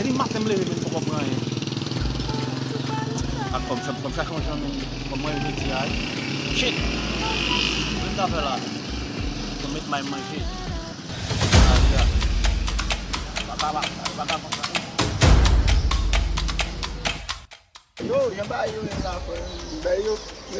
C'est une matin me lever pour comprendre rien. Comme ça quand j'en comme moi je dis shit. Je vais faire là. Je vais mettre ma manger. Yo, yon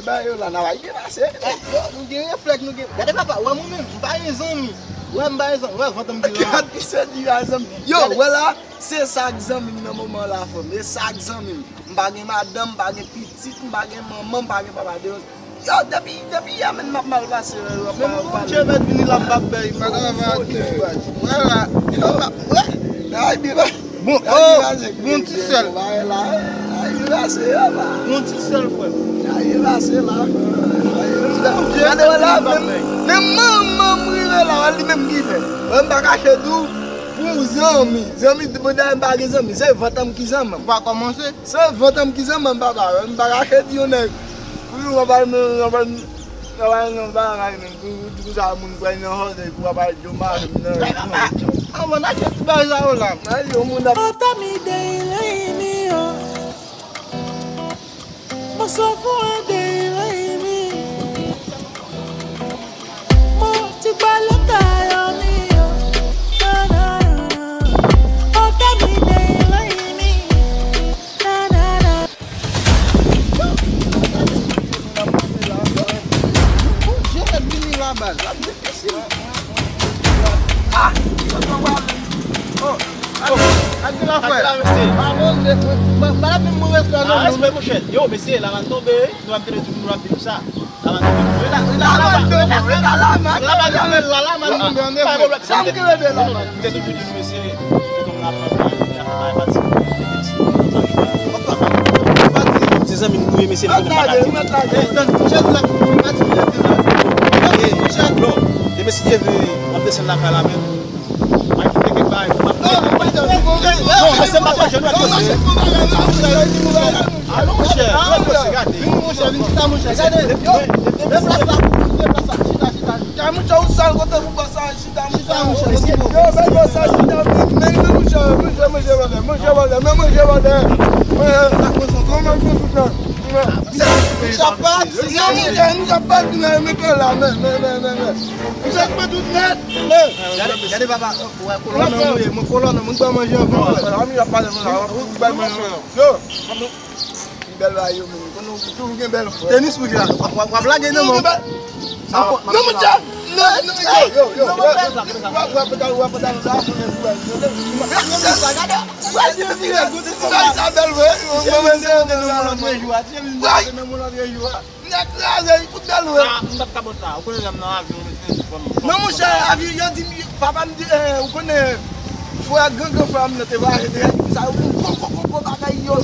ba yo la na wa yon ase. Yo, nou gen refleks nou gen. Gade papa, wè mou men, mba yon zanmi. Wè mba yon zanmi, wè vantam di lan. Gade pise di yon zanmi. Yo, wè la, se sak zanmi nan mouman la fòm. E sak zanmi. Mba gen madame, mba gen pitit, mba gen maman, mba gen papa de os. Yo, depi yamen map mal pase. Men moun che met vini la mbap be, mba gen vak. Wè la, wè, ay bi la. Bon, bon ti sel. Il va se là. Mon petit seul frère. Il va se là. Regardez là même maman mourir là, elle même qui fait. On pas cacher tout pour zami. Zami de modèle pas des amis, c'est votre qui zami. Pas commencer. C'est votre qui zami papa. On pas cacher dit on est. Pour on va tout ça mon pas une horde pour pas de mal. Ah mon a tout ba ça là. Allez on mon Mo sọ fún ẹdẹ ìrẹ́ mi, mo ti gba lẹ́tà ayọ̀ mi o, ọ̀tá mi dé ìrẹ́ mi, Yo, monsieur, la van tomber, nous allons faire tout ça. La van Regardez papa, mon colonne, mon pas manger avant. Il a pas de belle va yo, nous gen belle. Tennis pour là. On blague non mon. Non mon chat. Non yo. Non mon cher, avion dit papa me dit on connaît faut à grand femme ne te va arrêter ça on bagaille yo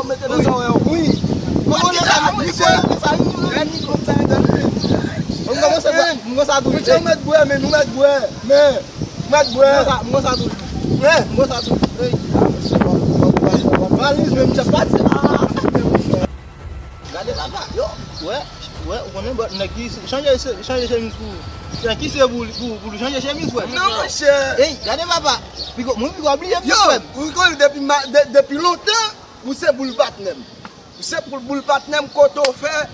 mettre dans son oui on ça ni comme ça on commence à tout mettre boire mais nous mettre boire mais mettre boire moi ça tout ouais moi ça tout valise même ça pas regardez là-bas yo ouais on est qui changer chemise pour qui c'est pour changer chemise ouais non mon cher hey regardez papa pico moi pico oublier yo depuis longtemps vous c'est pour le partenaire c'est pour le partenaire koto fait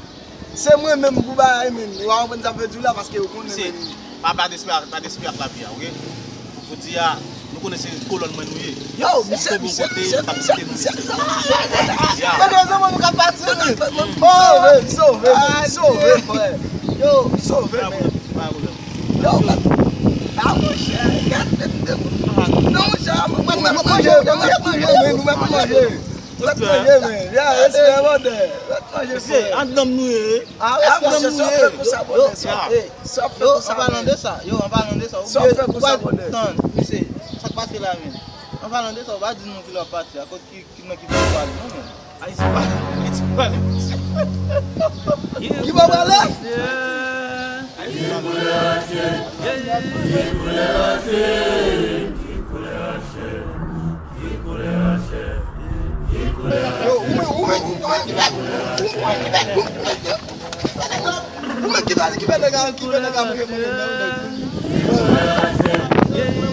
c'est moi même pour bailler même on va ça veut dire là parce que vous connaissez pas d'espère la bien OK faut dire nous connaissons colonne manouillé yo c'est sauver frère yo sauver yo ah mon cher non mon cher Yeah.